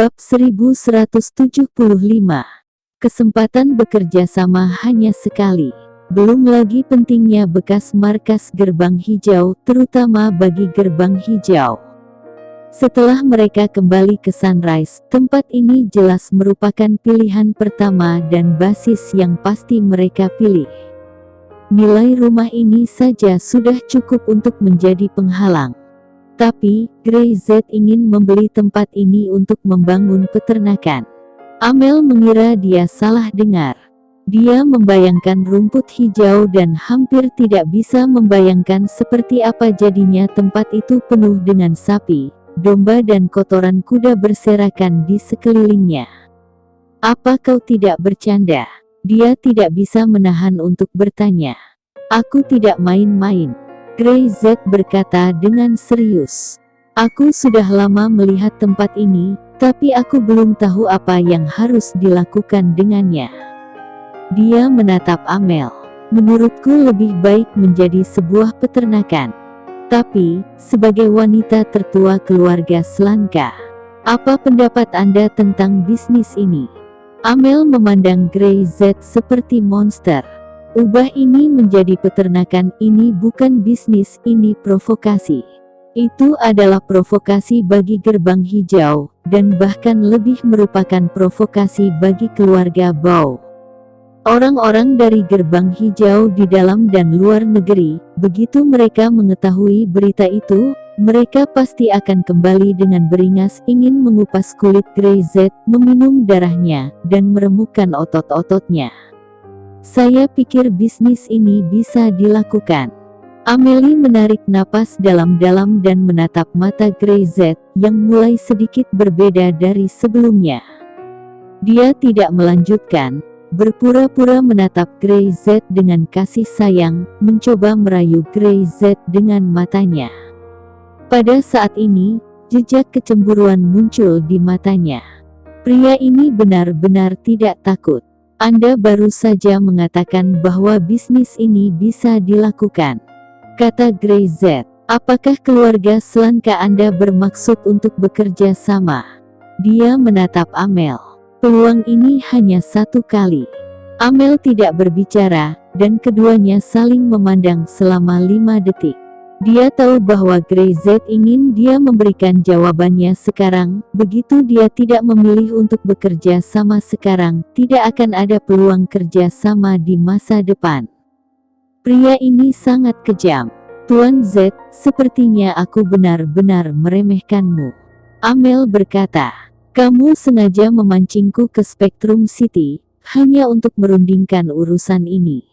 Bab 1175. Kesempatan bekerja sama hanya sekali. Belum lagi pentingnya bekas markas gerbang hijau, terutama bagi gerbang hijau. Setelah mereka kembali ke Sunrise, tempat ini jelas merupakan pilihan pertama dan basis yang pasti mereka pilih. Nilai rumah ini saja sudah cukup untuk menjadi penghalang. Tapi, Grey Z ingin membeli tempat ini untuk membangun peternakan. Amel mengira dia salah dengar. Dia membayangkan rumput hijau dan hampir tidak bisa membayangkan seperti apa jadinya tempat itu penuh dengan sapi, domba dan kotoran kuda berserakan di sekelilingnya. Apa kau tidak bercanda? Dia tidak bisa menahan untuk bertanya. Aku tidak main-main. Grey Z berkata dengan serius. Aku sudah lama melihat tempat ini, tapi aku belum tahu apa yang harus dilakukan dengannya. Dia menatap Amel. Menurutku lebih baik menjadi sebuah peternakan. Tapi, sebagai wanita tertua keluarga Slanka, apa pendapat Anda tentang bisnis ini? Amel memandang Grey Z seperti monster. Ubah ini menjadi peternakan, ini bukan bisnis, ini provokasi. Itu adalah provokasi bagi gerbang hijau, dan bahkan lebih merupakan provokasi bagi keluarga Bow. Orang-orang dari gerbang hijau di dalam dan luar negeri, begitu mereka mengetahui berita itu, mereka pasti akan kembali dengan beringas ingin mengupas kulit Grey Z, meminum darahnya, dan meremukkan otot-ototnya. Saya pikir bisnis ini bisa dilakukan. Amelie menarik napas dalam-dalam dan menatap mata Grey Z, yang mulai sedikit berbeda dari sebelumnya. Dia tidak melanjutkan, berpura-pura menatap Grey Z dengan kasih sayang, mencoba merayu Grey Z dengan matanya. Pada saat ini, jejak kecemburuan muncul di matanya. Pria ini benar-benar tidak takut. Anda baru saja mengatakan bahwa bisnis ini bisa dilakukan, kata Grey Z. Apakah keluarga Slanka Anda bermaksud untuk bekerja sama? Dia menatap Amel. Peluang ini hanya satu kali. Amel tidak berbicara, dan keduanya saling memandang selama 5 detik. Dia tahu bahwa Grey Z ingin dia memberikan jawabannya sekarang. Begitu dia tidak memilih untuk bekerja sama sekarang, tidak akan ada peluang kerja sama di masa depan. Pria ini sangat kejam. Tuan Z, sepertinya aku benar-benar meremehkanmu. Amel berkata, kamu sengaja memancingku ke Spectrum City, hanya untuk merundingkan urusan ini.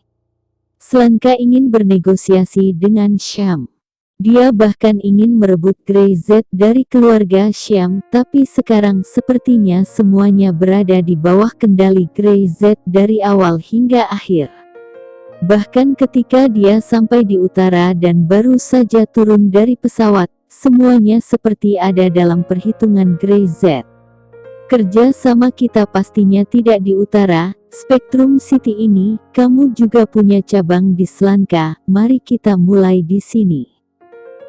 Slanka ingin bernegosiasi dengan Syam. Dia bahkan ingin merebut Grey Z dari keluarga Syam, tapi sekarang sepertinya semuanya berada di bawah kendali Grey Z dari awal hingga akhir. Bahkan ketika dia sampai di utara dan baru saja turun dari pesawat, semuanya seperti ada dalam perhitungan Grey Z. Kerja sama kita pastinya tidak di utara, Spectrum City ini, kamu juga punya cabang di Slanka, mari kita mulai di sini.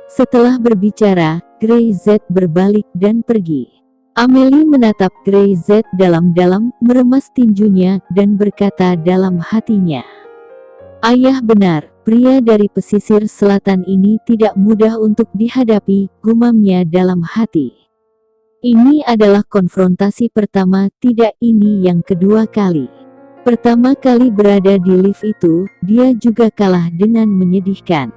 Setelah berbicara, Grey Z berbalik dan pergi. Amelie menatap Grey Z dalam-dalam, meremas tinjunya, dan berkata dalam hatinya. Ayah benar, pria dari pesisir selatan ini tidak mudah untuk dihadapi, gumamnya dalam hati. Ini adalah konfrontasi pertama, tidak ini yang kedua kali. Pertama kali berada di lift itu, dia juga kalah dengan menyedihkan.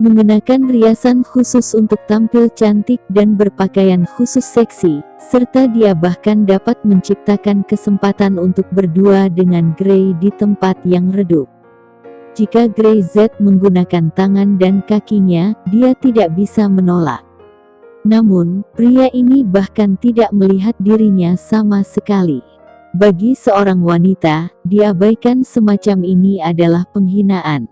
Mengenakan riasan khusus untuk tampil cantik dan berpakaian khusus seksi, serta dia bahkan dapat menciptakan kesempatan untuk berdua dengan Grey di tempat yang redup. Jika Grey Z menggunakan tangan dan kakinya, dia tidak bisa menolak. Namun, pria ini bahkan tidak melihat dirinya sama sekali. Bagi seorang wanita, diabaikan semacam ini adalah penghinaan.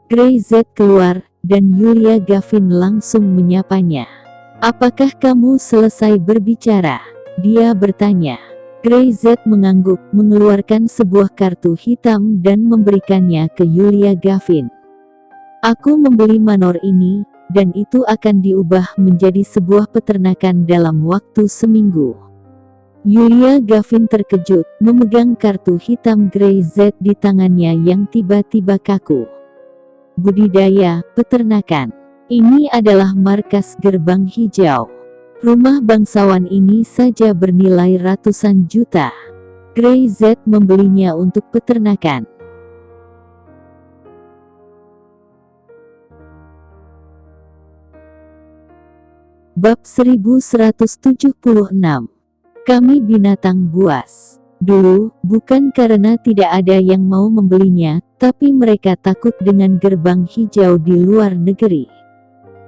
Grey Z keluar, dan Yulia Gavin langsung menyapanya. Apakah kamu selesai berbicara? Dia bertanya. Grey Z mengangguk, mengeluarkan sebuah kartu hitam dan memberikannya ke Yulia Gavin. Aku membeli manor ini, dan itu akan diubah menjadi sebuah peternakan dalam waktu seminggu. Yulia Gavin terkejut, memegang kartu hitam Grey Z di tangannya yang tiba-tiba kaku. Budidaya, peternakan. Ini adalah markas Gerbang Hijau. Rumah bangsawan ini saja bernilai ratusan juta. Grey Z membelinya untuk peternakan. Bab 1176. Kami binatang buas. Dulu, bukan karena tidak ada yang mau membelinya, tapi mereka takut dengan gerbang hijau di luar negeri.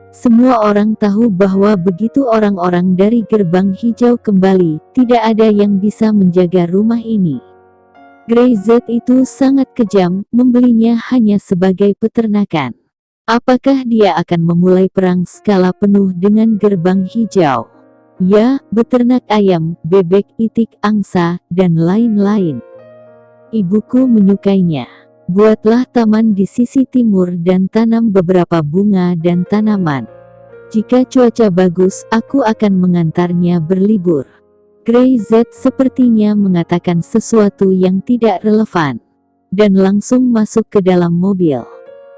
Semua orang tahu bahwa begitu orang-orang dari gerbang hijau kembali, tidak ada yang bisa menjaga rumah ini. Grey Z itu sangat kejam, membelinya hanya sebagai peternakan. Apakah dia akan memulai perang skala penuh dengan gerbang hijau? Ya, beternak ayam, bebek, itik, angsa, dan lain-lain. Ibuku menyukainya. Buatlah taman di sisi timur dan tanam beberapa bunga dan tanaman. Jika cuaca bagus, aku akan mengantarnya berlibur. Grey Z sepertinya mengatakan sesuatu yang tidak relevan, dan langsung masuk ke dalam mobil.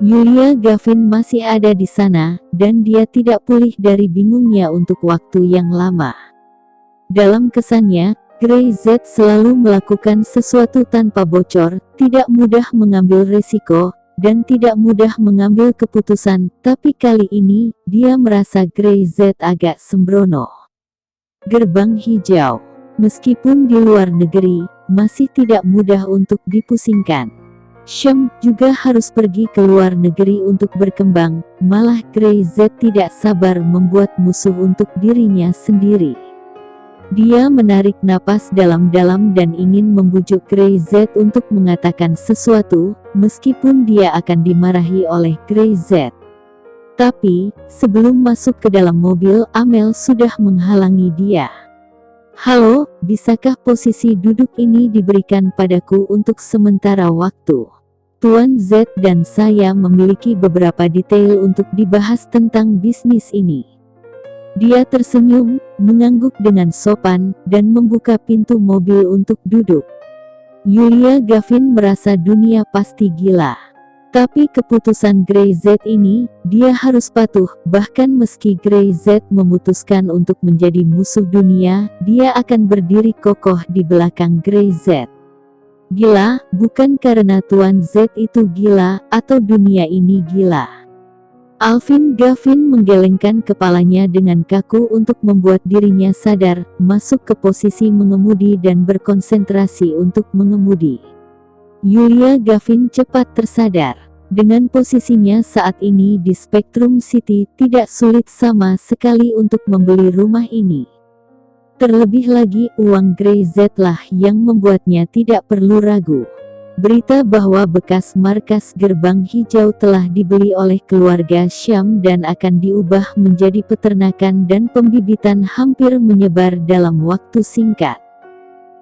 Yulia Gavin masih ada di sana, dan dia tidak pulih dari bingungnya untuk waktu yang lama. Dalam kesannya, Grey Z selalu melakukan sesuatu tanpa bocor, tidak mudah mengambil risiko, dan tidak mudah mengambil keputusan, tapi kali ini, dia merasa Grey Z agak sembrono. Gerbang hijau. Meskipun di luar negeri, masih tidak mudah untuk dipusingkan. Syam juga harus pergi ke luar negeri untuk berkembang, malah Grey Z tidak sabar membuat musuh untuk dirinya sendiri. Dia menarik napas dalam-dalam dan ingin membujuk Grey Z untuk mengatakan sesuatu, meskipun dia akan dimarahi oleh Grey Z. Tapi, sebelum masuk ke dalam mobil, Amel sudah menghalangi dia. Halo, bisakah posisi duduk ini diberikan padaku untuk sementara waktu? Tuan Z dan saya memiliki beberapa detail untuk dibahas tentang bisnis ini. Dia tersenyum, mengangguk dengan sopan, dan membuka pintu mobil untuk duduk. Yulia Gavin merasa dunia pasti gila. Tapi keputusan Grey Z ini, dia harus patuh, bahkan meski Grey Z memutuskan untuk menjadi musuh dunia, dia akan berdiri kokoh di belakang Grey Z. Gila, bukan karena Tuan Z itu gila, atau dunia ini gila. Alvin Gavin menggelengkan kepalanya dengan kaku untuk membuat dirinya sadar, masuk ke posisi mengemudi dan berkonsentrasi untuk mengemudi. Yulia Gavin cepat tersadar. Dengan posisinya saat ini di Spectrum City, tidak sulit sama sekali untuk membeli rumah ini. Terlebih lagi, uang Grey Z lah yang membuatnya tidak perlu ragu. Berita bahwa bekas markas gerbang hijau telah dibeli oleh keluarga Syam dan akan diubah menjadi peternakan dan pembibitan hampir menyebar dalam waktu singkat.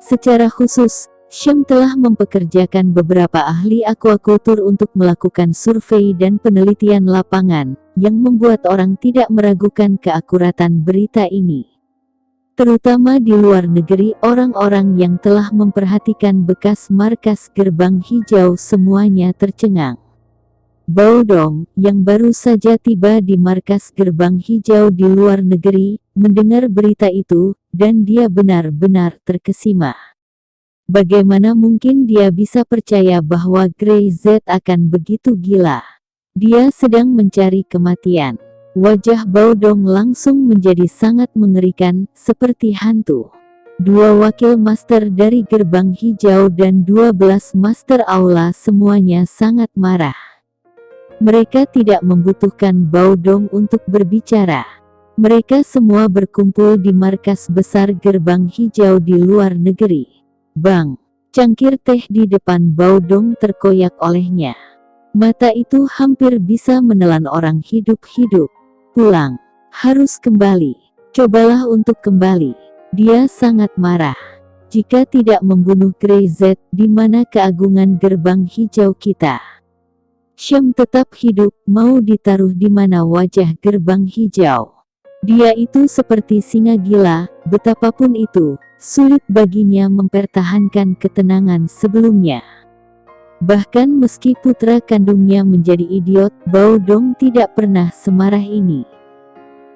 Secara khusus, Syam telah mempekerjakan beberapa ahli aquaculture untuk melakukan survei dan penelitian lapangan, yang membuat orang tidak meragukan keakuratan berita ini. Terutama di luar negeri, orang-orang yang telah memperhatikan bekas markas gerbang hijau semuanya tercengang. Baodong, yang baru saja tiba di markas gerbang hijau di luar negeri, mendengar berita itu, dan dia benar-benar terkesima. Bagaimana mungkin dia bisa percaya bahwa Grey Z akan begitu gila? Dia sedang mencari kematian. Wajah Baodong langsung menjadi sangat mengerikan, seperti hantu. 2 wakil master dari gerbang hijau dan 12 master aula semuanya sangat marah. Mereka tidak membutuhkan Baodong untuk berbicara. Mereka semua berkumpul di markas besar gerbang hijau di luar negeri. Bang! Cangkir teh di depan Baodong terkoyak olehnya. Mata itu hampir bisa menelan orang hidup-hidup. Pulang. Harus kembali. Cobalah untuk kembali. Dia sangat marah. Jika tidak membunuh Grey Z, di mana keagungan gerbang hijau kita? Syam tetap hidup, mau ditaruh di mana wajah gerbang hijau? Dia itu seperti singa gila, betapapun itu, sulit baginya mempertahankan ketenangan sebelumnya. Bahkan meski putra kandungnya menjadi idiot, Bao Dong tidak pernah semarah ini.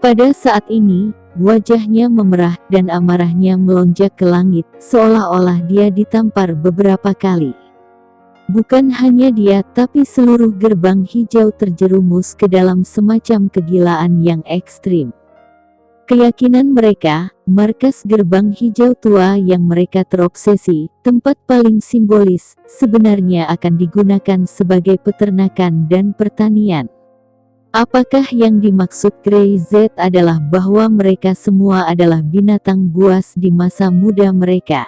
Pada saat ini, wajahnya memerah dan amarahnya melonjak ke langit, seolah-olah dia ditampar beberapa kali. Bukan hanya dia, tapi seluruh gerbang hijau terjerumus ke dalam semacam kegilaan yang ekstrim. Keyakinan mereka, markas gerbang hijau tua yang mereka terobsesi, tempat paling simbolis, sebenarnya akan digunakan sebagai peternakan dan pertanian. Apakah yang dimaksud Grey Z adalah bahwa mereka semua adalah binatang buas di masa muda mereka?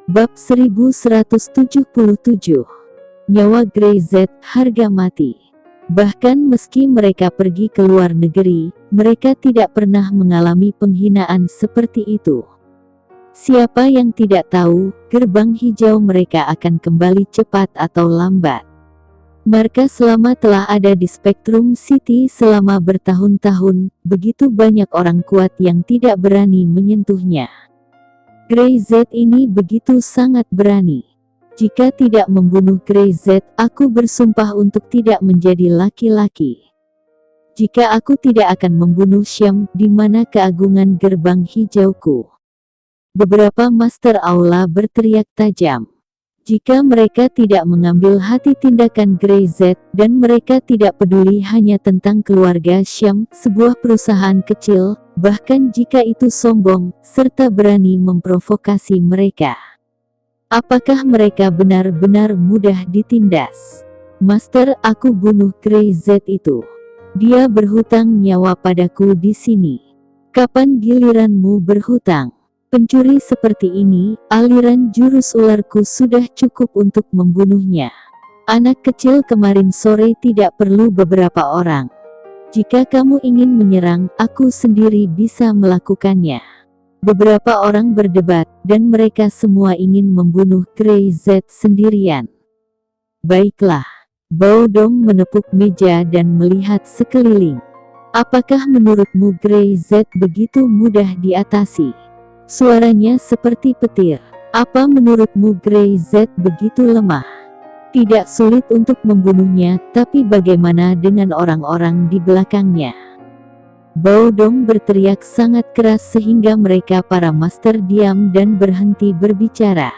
Bab 1177. Nyawa Grey Z, harga mati. Bahkan meski mereka pergi ke luar negeri, mereka tidak pernah mengalami penghinaan seperti itu. Siapa yang tidak tahu, gerbang hijau mereka akan kembali cepat atau lambat. Markas lama telah ada di Spectrum City selama bertahun-tahun, begitu banyak orang kuat yang tidak berani menyentuhnya. Grey Z ini begitu sangat berani. Jika tidak membunuh Grey Z, aku bersumpah untuk tidak menjadi laki-laki. Jika aku tidak akan membunuh Syam, di mana keagungan gerbang hijauku? Beberapa master aula berteriak tajam. Jika mereka tidak mengambil hati tindakan Grey Z, dan mereka tidak peduli hanya tentang keluarga Syam, sebuah perusahaan kecil, bahkan jika itu sombong, serta berani memprovokasi mereka. Apakah mereka benar-benar mudah ditindas? Master, aku bunuh Grey Z itu. Dia berhutang nyawa padaku di sini. Kapan giliranmu berhutang? Pencuri seperti ini, aliran jurus ularku sudah cukup untuk membunuhnya. Anak kecil kemarin sore tidak perlu beberapa orang. Jika kamu ingin menyerang, aku sendiri bisa melakukannya. Beberapa orang berdebat, dan mereka semua ingin membunuh Grey Z sendirian. Baiklah. Bao Dong menepuk meja dan melihat sekeliling. Apakah menurutmu Grey Z begitu mudah diatasi? Suaranya seperti petir. Apa menurutmu Grey Z begitu lemah? Tidak sulit untuk membunuhnya, tapi bagaimana dengan orang-orang di belakangnya? Bao Dong berteriak sangat keras sehingga mereka para master diam dan berhenti berbicara.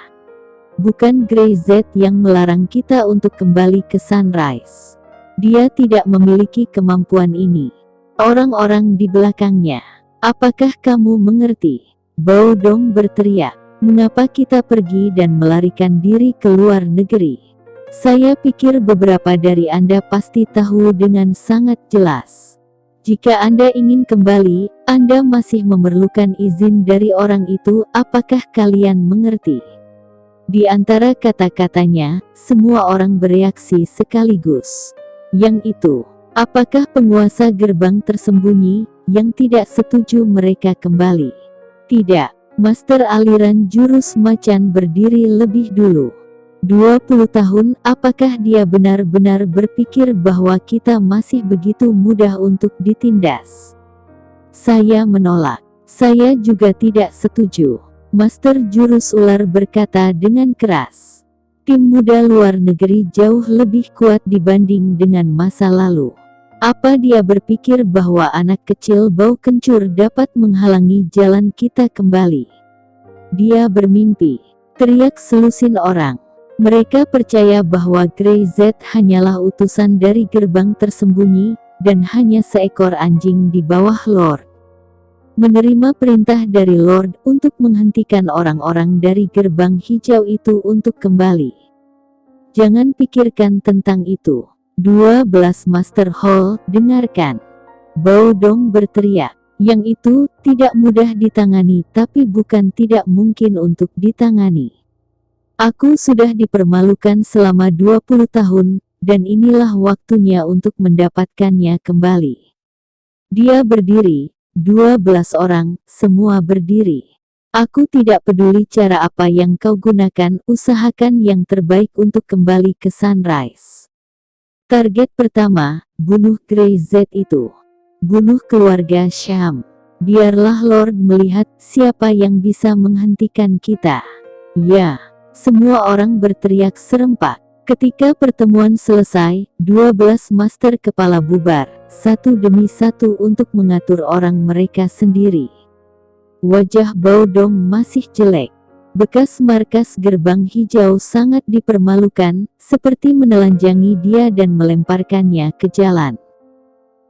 Bukan Grey Z yang melarang kita untuk kembali ke Sunrise. Dia tidak memiliki kemampuan ini. Orang-orang di belakangnya. Apakah kamu mengerti? Bao Dong berteriak, mengapa kita pergi dan melarikan diri ke luar negeri? Saya pikir beberapa dari Anda pasti tahu dengan sangat jelas. Jika Anda ingin kembali, Anda masih memerlukan izin dari orang itu. Apakah kalian mengerti? Di antara kata-katanya, semua orang bereaksi sekaligus. Yang itu, apakah penguasa gerbang tersembunyi, yang tidak setuju mereka kembali? Tidak, Master aliran jurus macan berdiri lebih dulu. 20 tahun, apakah dia benar-benar berpikir bahwa kita masih begitu mudah untuk ditindas? Saya menolak. Saya juga tidak setuju. Master jurus ular berkata dengan keras. Tim muda luar negeri jauh lebih kuat dibanding dengan masa lalu. Apa dia berpikir bahwa anak kecil bau kencur dapat menghalangi jalan kita kembali? Dia bermimpi, teriak selusin orang. Mereka percaya bahwa Grey Z hanyalah utusan dari gerbang tersembunyi, dan hanya seekor anjing di bawah Lord. Menerima perintah dari Lord untuk menghentikan orang-orang dari gerbang hijau itu untuk kembali. Jangan pikirkan tentang itu. 12 Master Hall, dengarkan. Bao Dong berteriak. Yang itu tidak mudah ditangani, tapi bukan tidak mungkin untuk ditangani. Aku sudah dipermalukan selama 20 tahun, dan inilah waktunya untuk mendapatkannya kembali. Dia berdiri, 12 orang, semua berdiri. Aku tidak peduli cara apa yang kau gunakan, usahakan yang terbaik untuk kembali ke Sunrise. Target pertama, bunuh Grey Z itu. Bunuh keluarga Syam. Biarlah Lord melihat siapa yang bisa menghentikan kita. Ya, semua orang berteriak serempak. Ketika pertemuan selesai, 12 master kepala bubar, satu demi satu untuk mengatur orang mereka sendiri. Wajah Bao Dong masih jelek. Bekas markas gerbang hijau sangat dipermalukan, seperti menelanjangi dia dan melemparkannya ke jalan.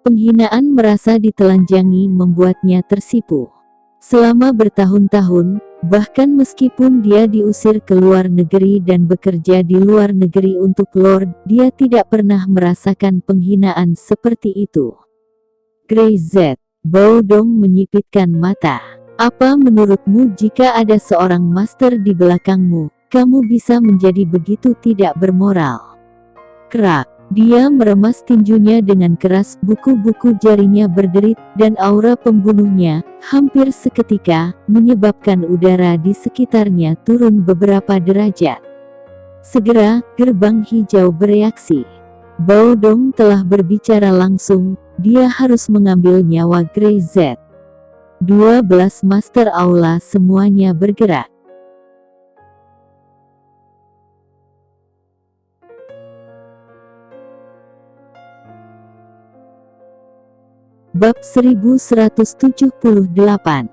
Penghinaan merasa ditelanjangi membuatnya tersipu. Selama bertahun-tahun, bahkan meskipun dia diusir ke luar negeri dan bekerja di luar negeri untuk Lord, dia tidak pernah merasakan penghinaan seperti itu. Grey Z, Bao Dong menyipitkan mata. Apa menurutmu jika ada seorang master di belakangmu, kamu bisa menjadi begitu tidak bermoral? Kerak. Dia meremas tinjunya dengan keras, buku-buku jarinya berderit, dan aura pembunuhnya, hampir seketika, menyebabkan udara di sekitarnya turun beberapa derajat. Segera, gerbang hijau bereaksi. Bao Dong telah berbicara langsung, dia harus mengambil nyawa Grey Z. 12 master aula semuanya bergerak. Bab 1178.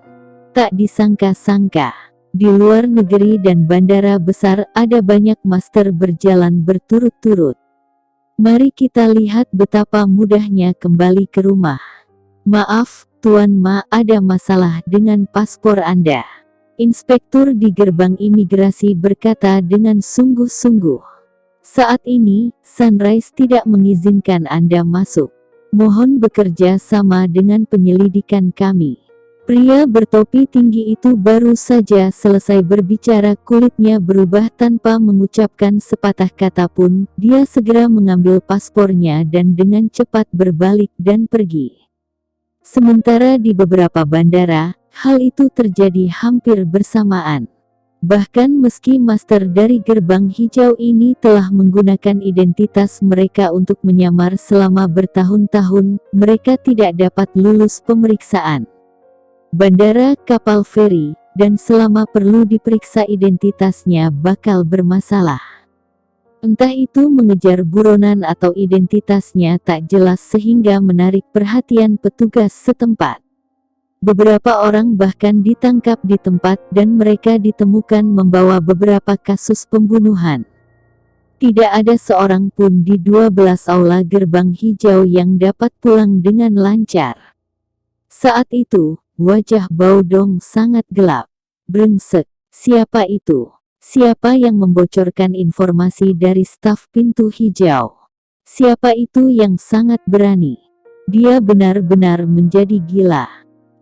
Tak disangka-sangka, di luar negeri dan bandara besar ada banyak master berjalan berturut-turut. Mari kita lihat betapa mudahnya kembali ke rumah. Maaf, Tuan Ma, ada masalah dengan paspor Anda. Inspektur di gerbang imigrasi berkata dengan sungguh-sungguh. Saat ini, Sunrise tidak mengizinkan Anda masuk. Mohon bekerja sama dengan penyelidikan kami. Pria bertopi tinggi itu baru saja selesai berbicara, kulitnya berubah tanpa mengucapkan sepatah kata pun. Dia segera mengambil paspornya dan dengan cepat berbalik dan pergi. Sementara di beberapa bandara, hal itu terjadi hampir bersamaan. Bahkan meski master dari gerbang hijau ini telah menggunakan identitas mereka untuk menyamar selama bertahun-tahun, mereka tidak dapat lulus pemeriksaan bandara, kapal feri, dan selama perlu diperiksa identitasnya bakal bermasalah. Entah itu mengejar buronan atau identitasnya tak jelas sehingga menarik perhatian petugas setempat. Beberapa orang bahkan ditangkap di tempat dan mereka ditemukan membawa beberapa kasus pembunuhan. Tidak ada seorang pun di 12 aula gerbang hijau yang dapat pulang dengan lancar. Saat itu, wajah Bao Dong sangat gelap. Brengsek, siapa itu? Siapa yang membocorkan informasi dari staf pintu hijau? Siapa itu yang sangat berani? Dia benar-benar menjadi gila.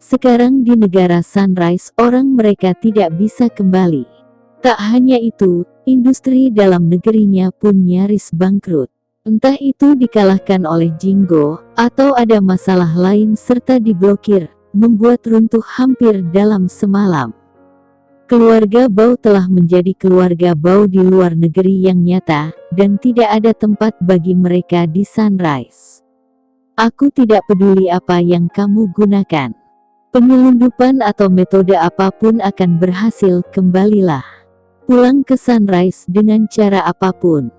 Sekarang di negara Sunrise orang mereka tidak bisa kembali. Tak hanya itu, industri dalam negerinya pun nyaris bangkrut. Entah itu dikalahkan oleh Jinggo, atau ada masalah lain serta diblokir, membuat runtuh hampir dalam semalam. Keluarga Bao telah menjadi keluarga Bao di luar negeri yang nyata, dan tidak ada tempat bagi mereka di Sunrise. Aku tidak peduli apa yang kamu gunakan. Penyelundupan atau metode apapun akan berhasil, kembalilah. Pulang ke Sunrise dengan cara apapun.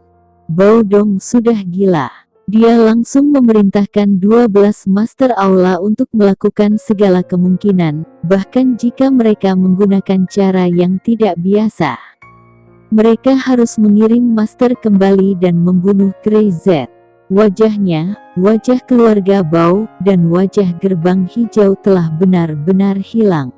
Bao Dong sudah gila. Dia langsung memerintahkan 12 master aula untuk melakukan segala kemungkinan, bahkan jika mereka menggunakan cara yang tidak biasa. Mereka harus mengirim master kembali dan membunuh Grey Z. Wajahnya, wajah keluarga Bao, dan wajah gerbang hijau telah benar-benar hilang.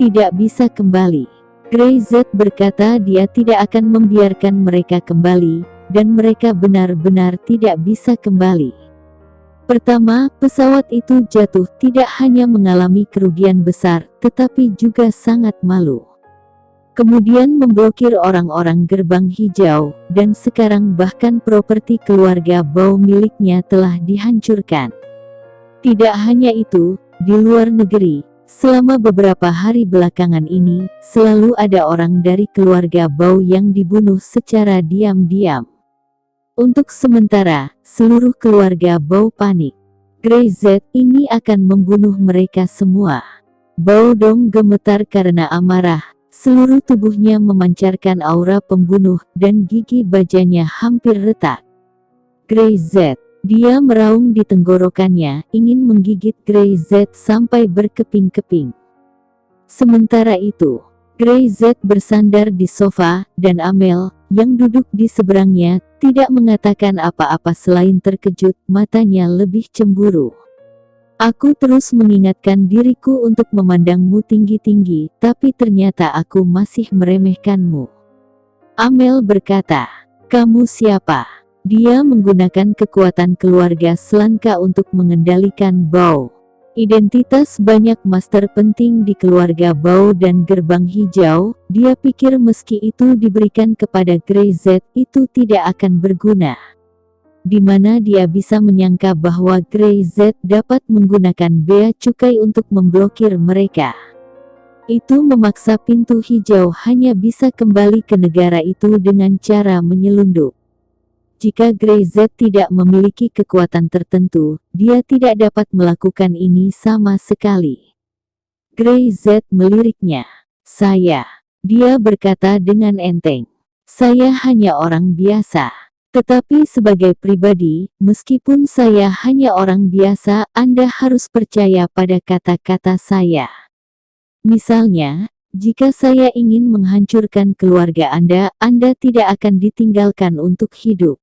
Tidak bisa kembali. Grey Z berkata dia tidak akan membiarkan mereka kembali, dan mereka benar-benar tidak bisa kembali. Pertama, pesawat itu jatuh tidak hanya mengalami kerugian besar, tetapi juga sangat malu. Kemudian memblokir orang-orang gerbang hijau, dan sekarang bahkan properti keluarga Bao miliknya telah dihancurkan. Tidak hanya itu, Di luar negeri, selama beberapa hari belakangan ini, selalu ada orang dari keluarga Bao yang dibunuh secara diam-diam. Untuk sementara, seluruh keluarga Bao panik. Grey Z ini akan membunuh mereka semua. Bao Dong gemetar karena amarah, seluruh tubuhnya memancarkan aura pembunuh dan gigi bajanya hampir retak. Grey Z, dia meraung di tenggorokannya, ingin menggigit Grey Z sampai berkeping-keping. Sementara itu, Grey Z bersandar di sofa, dan Amel, yang duduk di seberangnya, tidak mengatakan apa-apa selain terkejut, matanya lebih cemburu. Aku terus mengingatkan diriku untuk memandangmu tinggi-tinggi, tapi ternyata aku masih meremehkanmu. Amel berkata, kamu siapa? Dia menggunakan kekuatan keluarga Selanka untuk mengendalikan Bao. Identitas banyak master penting di keluarga Bao dan Gerbang Hijau, dia pikir meski itu diberikan kepada Grey Z itu tidak akan berguna. Di mana dia bisa menyangka bahwa Grey Z dapat menggunakan bea cukai untuk memblokir mereka. Itu memaksa pintu hijau hanya bisa kembali ke negara itu dengan cara menyelundup. Jika Grey Z tidak memiliki kekuatan tertentu, dia tidak dapat melakukan ini sama sekali. Grey Z meliriknya. Dia berkata dengan enteng. Saya hanya orang biasa. Tetapi sebagai pribadi, meskipun saya hanya orang biasa, Anda harus percaya pada kata-kata saya. Misalnya, jika saya ingin menghancurkan keluarga Anda, Anda tidak akan ditinggalkan untuk hidup.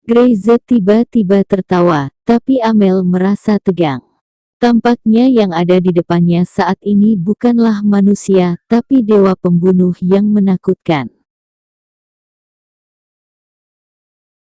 Grey Z tiba-tiba tertawa, tapi Amel merasa tegang. Tampaknya yang ada di depannya saat ini bukanlah manusia, tapi dewa pembunuh yang menakutkan.